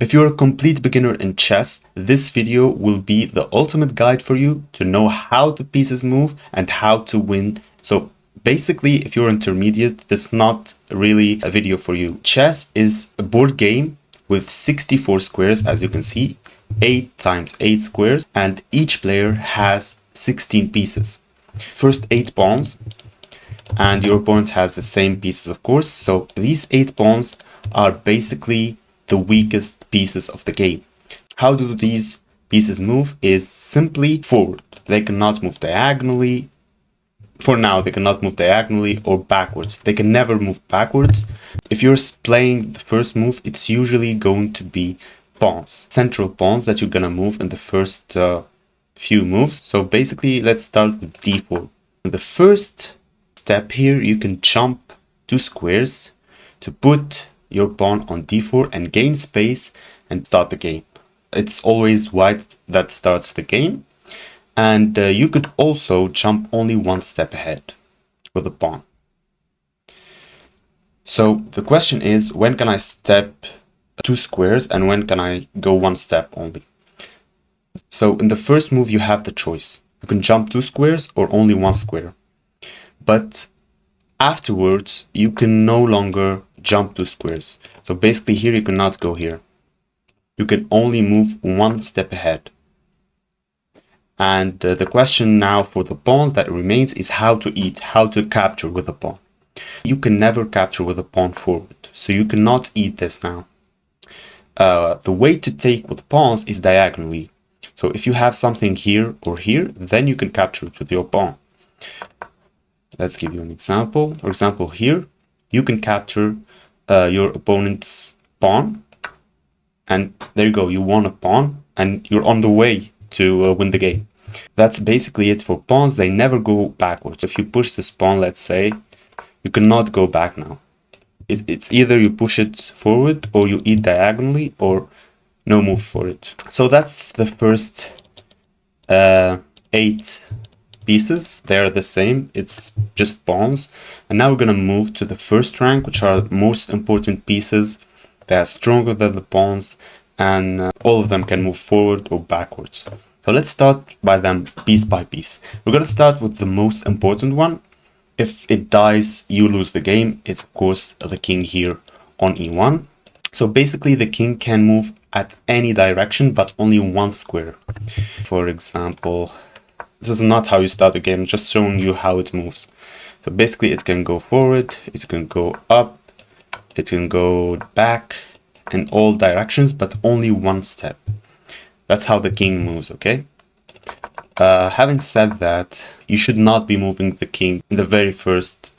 If you're a complete beginner in chess, this video will be the ultimate guide for you to know how the pieces move and how to win. So basically, if you're intermediate, this is not really a video for you. Chess is a board game with 64 squares, as you can see, 8 times 8 squares, and each player has 16 pieces. First 8 pawns, and your opponent has the same pieces, of course. So these 8 pawns are basically the weakest pieces of the game. How do these pieces move? Is simply forward. They cannot move diagonally. For now, they cannot move diagonally or backwards. They can never move backwards. If you're playing the first move, it's usually going to be pawns, central pawns that you're gonna move in the first few moves. So basically, let's start with d4. In the first step here, you can jump 2 squares to put your pawn on d4 and gain space and start the game. It's always white that starts the game. And you could also jump only 1 step ahead with the pawn. So the question is, when can I step 2 squares and when can I go 1 step only? So in the first move, you have the choice. You can jump 2 squares or only 1 square. But afterwards, you can no longer jump 2 squares. So basically here, you cannot go here. You can only move 1 step ahead. And the question now for the pawns that remains is how to eat, how to capture with a pawn. You can never capture with a pawn forward, so you cannot eat this now. The way to take with pawns is diagonally. So if you have something here or here, then you can capture it with your pawn. Let's give you an example. For example, here, you can capture your opponent's pawn. And there you go, you won a pawn and you're on the way to win the game. That's basically it for pawns. They never go backwards. If you push this pawn, let's say, you cannot go back now. It's either you push it forward or you eat diagonally or no move for it. So that's the first 8 pieces. They're the same. It's just pawns. And now we're going to move to the first rank, which are the most important pieces. They are stronger than the pawns, and all of them can move forward or backwards. So let's start by them piece by piece. We're going to start with the most important one. If it dies, you lose the game. It's of course the king here on e1. So basically the king can move at any direction, but only 1 square. For example, this is not how you start the game, just showing you how it moves. So basically it can go forward, it can go up, it can go back in all directions, but only 1 step. That's how the king moves, okay? Having said that, you should not be moving the king in the very first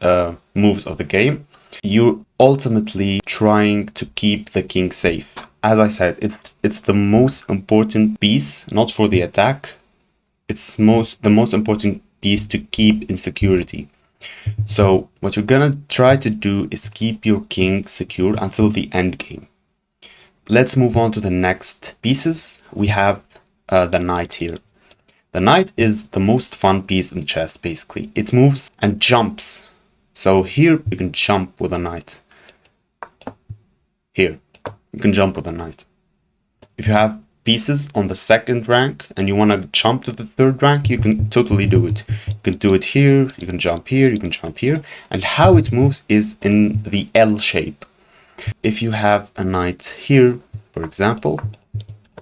moves of the game. You're ultimately trying to keep the king safe. As I said, it's the most important piece, not for the attack. It's the most important piece to keep in security. So what you're gonna try to do is keep your king secure until the end game. Let's move on to the next pieces. We have the knight here. The knight is the most fun piece in chess, basically. It moves and jumps. So here you can jump with a knight. Here, you can jump with a knight. If you have pieces on the second rank and you want to jump to the third rank, you can totally do it. You can do it here, you can jump here, you can jump here. And how it moves is in the L shape. If you have a knight here, for example,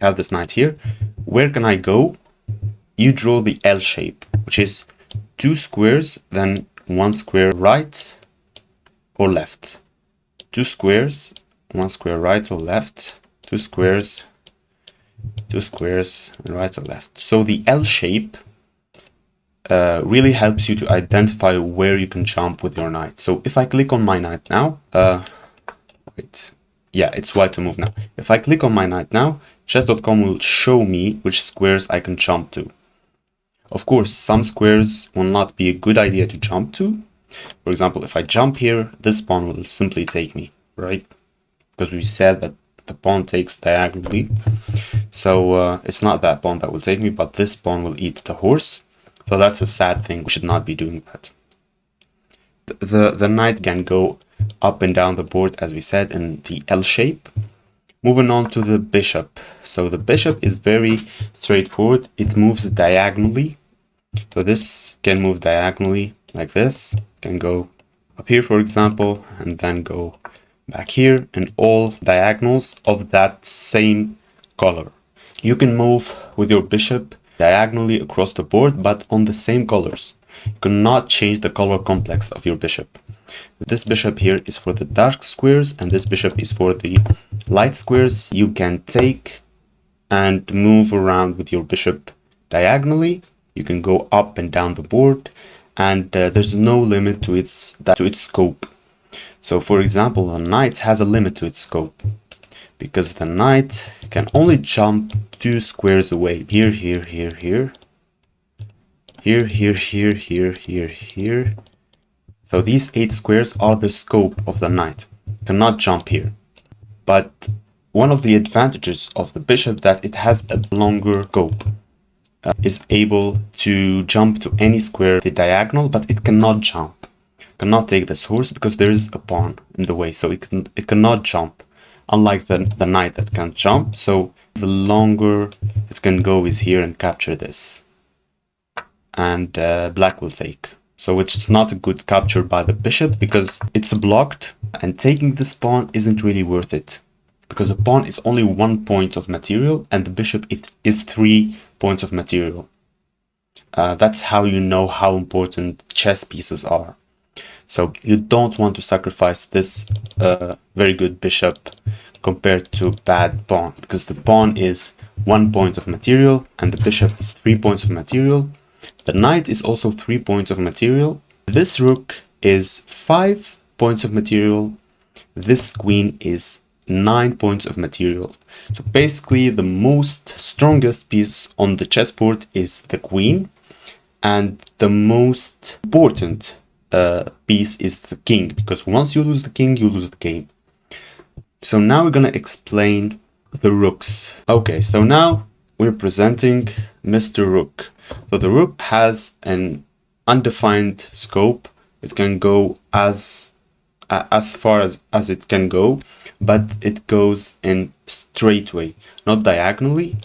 I have this knight here, where can I go? You draw the L shape, which is 2 squares, then 1 square right or left. 2 squares, 1 square right or left, 2 squares, 2 squares, right or left. So the L shape really helps you to identify where you can jump with your knight. So if I click on my knight now, wait, yeah, it's white to move now. If I click on my knight now, chess.com will show me which squares I can jump to. Of course, some squares will not be a good idea to jump to. For example, if I jump here, this pawn will simply take me, right? Because we said that the pawn takes diagonally. So it's not that pawn that will take me, but this pawn will eat the horse. So that's a sad thing. We should not be doing that. The knight can go up and down the board, as we said, in the L shape. Moving on to the bishop. So the bishop is very straightforward. It moves diagonally. So this can move diagonally like this. Can go up here, for example, and then go back here, and all diagonals of that same color. You can move with your bishop diagonally across the board, but on the same colors. You cannot change the color complex of your bishop. This bishop here is for the dark squares, and this bishop is for the light squares. You can take and move around with your bishop diagonally. You can go up and down the board, and there's no limit to its scope. So for example, the knight has a limit to its scope, because the knight can only jump 2 squares away. Here, here, here, here. Here, here, here, here, here, here. So these 8 squares are the scope of the knight. Cannot jump here. But one of the advantages of the bishop that it has a longer scope. Is able to jump to any square the diagonal, but it cannot jump. Cannot take this horse because there is a pawn in the way, so it cannot jump. Unlike the knight that can jump, so the longer it can go is here and capture this. And black will take. So it's not a good capture by the bishop because it's blocked, and taking this pawn isn't really worth it. Because a pawn is only 1 point of material and the bishop is 3 points of material. That's how you know how important chess pieces are. So you don't want to sacrifice this very good bishop compared to bad pawn, because the pawn is 1 point of material and the bishop is 3 points of material. The knight is also 3 points of material. This rook is 5 points of material. This queen is 9 points of material. So basically the most strongest piece on the chessboard is the queen, and the most important piece is the king, because once you lose the king, you lose the game. So now we're gonna explain the rooks. Okay, so now we're presenting Mr. Rook. So the rook has an undefined scope. It can go as far as it can go, but it goes in straight way, not diagonally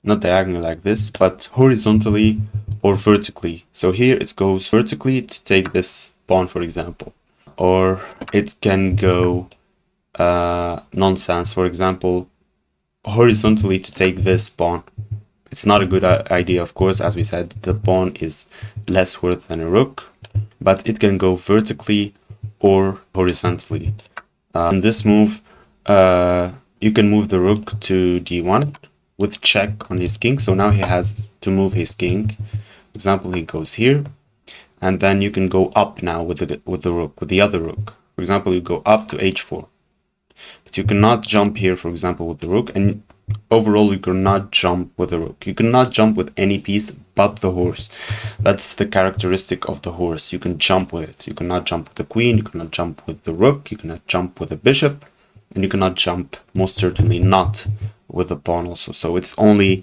like this, but horizontally or vertically. So here it goes vertically to take this pawn, for example, or it can go nonsense, for example, horizontally to take this pawn. It's not a good idea, of course. As we said, the pawn is less worth than a rook, but it can go vertically or horizontally. In this move, you can move the rook to d1 with check on his king. So now he has to move his king. For example, he goes here, and then you can go up now with the rook, with the other rook. For example, you go up to h4, but you cannot jump here, for example, with the rook, and overall you cannot jump with the rook. You cannot jump with any piece but the horse. That's the characteristic of the horse. You can jump with it. You cannot jump with the queen, you cannot jump with the rook, you cannot jump with the bishop, and you cannot jump, most certainly not, with the pawn also. So it's only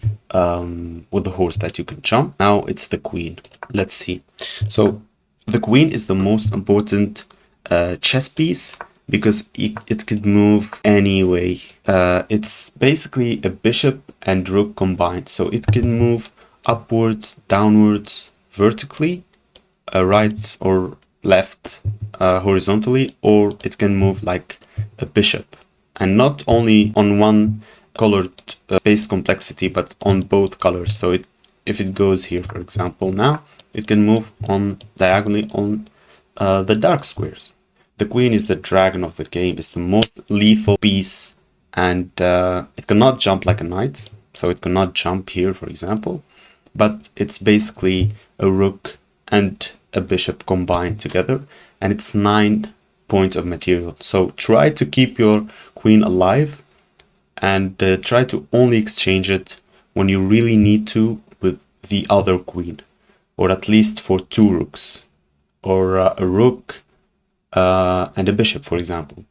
with the horse that you can jump. Now it's the queen. Let's see. So the queen is the most important chess piece, because it could move any way. It's basically a bishop and rook combined. So it can move upwards, downwards, vertically, right or left, horizontally, or it can move like a bishop. And not only on one colored space complexity, but on both colors. So if it goes here, for example, now it can move on diagonally on the dark squares. The queen is the dragon of the game. It's the most lethal piece, and it cannot jump like a knight, so it cannot jump here, for example, but it's basically a rook and a bishop combined together, and it's 9 points of material. So try to keep your queen alive, and try to only exchange it when you really need to with the other queen, or at least for 2 rooks, or a rook and a bishop, for example.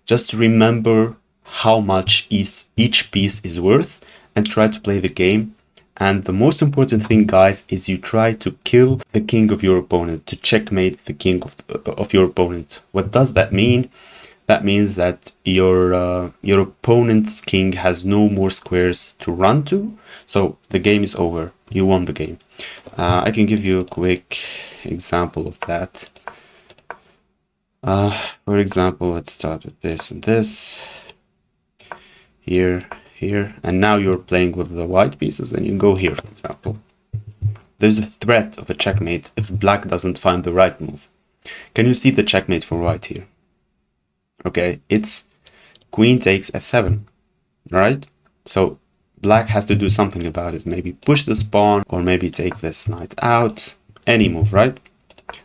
Just remember how much each piece is worth and try to play the game. And the most important thing, guys, is you try to kill the king of your opponent, to checkmate the king of your opponent. What does that mean? that means that your opponent's king has no more squares to run to, so the game is over. You won the game. I can give you a quick example of that. For example, let's start with this and this. Here, and now you're playing with the white pieces, and you go here, for example. There's a threat of a checkmate if black doesn't find the right move. Can you see the checkmate for white here? Okay, it's queen takes f7, right? So black has to do something about it. Maybe push this pawn, or maybe take this knight out. Any move, right?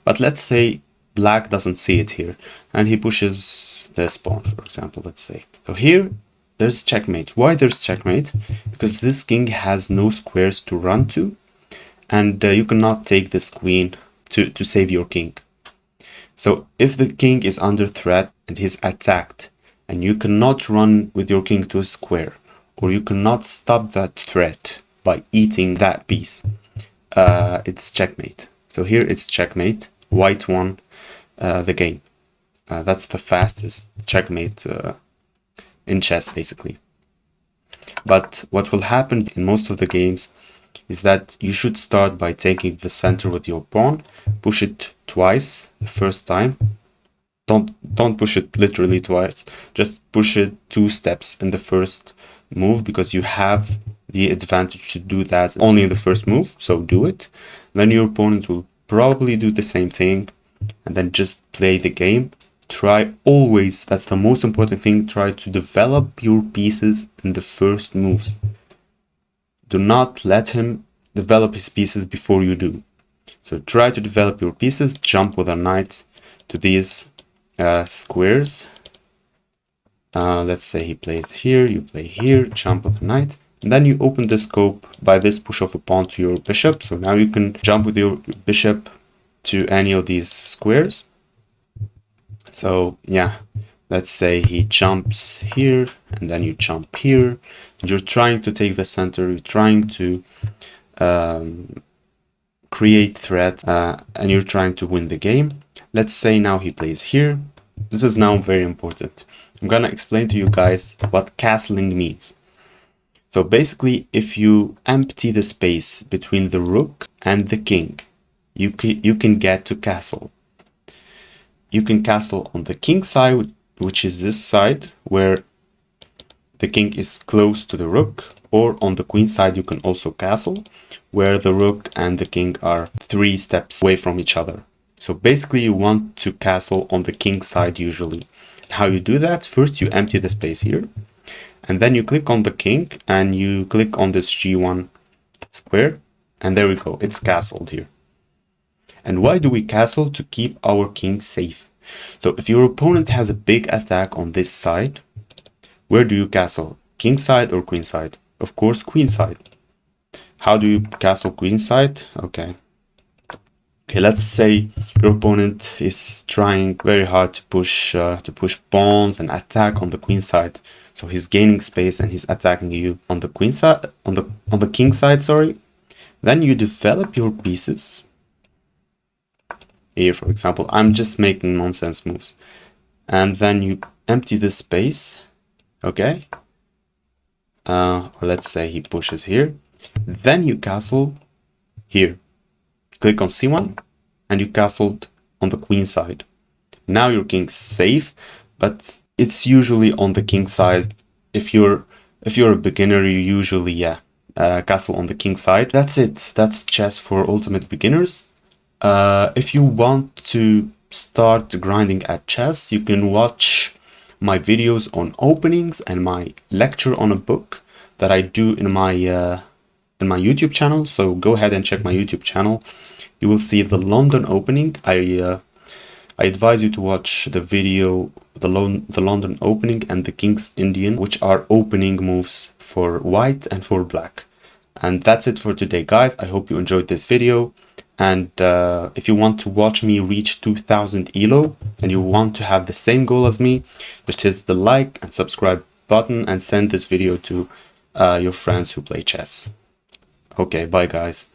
But let's say black doesn't see it here, and he pushes this pawn, for example, let's say. So here, there's checkmate. Why there's checkmate? Because this king has no squares to run to, and you cannot take this queen to save your king. So if the king is under threat and he's attacked, and you cannot run with your king to a square, or you cannot stop that threat by eating that piece, it's checkmate. So here it's checkmate. White won the game. That's the fastest checkmate in chess, basically. But what will happen in most of the games is that you should start by taking the center with your pawn, push it twice the first time. Don't push it literally twice, just push it 2 steps in the first move, because you have the advantage to do that only in the first move, so do it. Then your opponent will probably do the same thing, and then just play the game. Try always, that's the most important thing, try to develop your pieces in the first moves. Do not let him develop his pieces before you do. So try to develop your pieces, jump with a knight to these squares. Let's say he plays here, you play here, jump with a knight. And then you open the scope by this push of a pawn to your bishop. So now you can jump with your bishop to any of these squares. So yeah, let's say he jumps here, and then you jump here, and you're trying to take the center, you're trying to create threat, and you're trying to win the game. Let's say now he plays here. This is now very important. I'm gonna explain to you guys what castling means. So basically, if you empty the space between the rook and the king, you can get to castle. You can castle on the king side, which is this side, where the king is close to the rook, or on the queen side you can also castle, where the rook and the king are 3 steps away from each other. So basically you want to castle on the king side usually. How you do that? First you empty the space here, and then you click on the king, and you click on this G1 square, and there we go, it's castled here. And why do we castle? To keep our king safe. So if your opponent has a big attack on this side, where do you castle? King side or queen side? Of course, queen side. How do you castle queen side? Okay, let's say your opponent is trying very hard to push pawns and attack on the queen side. So he's gaining space and he's attacking you on the queen side, on the king side, sorry. Then you develop your pieces. Here, for example, I'm just making nonsense moves. And then you empty the space, okay? Or let's say he pushes here. Then you castle here. Click on C1, and you castled on the queen side. Now your king's safe, but it's usually on the king side. If you're a beginner, you usually castle on the king side. That's it. That's chess for ultimate beginners. If you want to start grinding at chess, you can watch my videos on openings and my lecture on a book that I do in my YouTube channel. So go ahead and check my YouTube channel. You will see the London opening. I advise you to watch the video, the London opening and the King's Indian, which are opening moves for white and for black. And that's it for today, guys. I hope you enjoyed this video. And if you want to watch me reach 2000 ELO and you want to have the same goal as me, just hit the like and subscribe button and send this video to your friends who play chess. Okay, bye guys.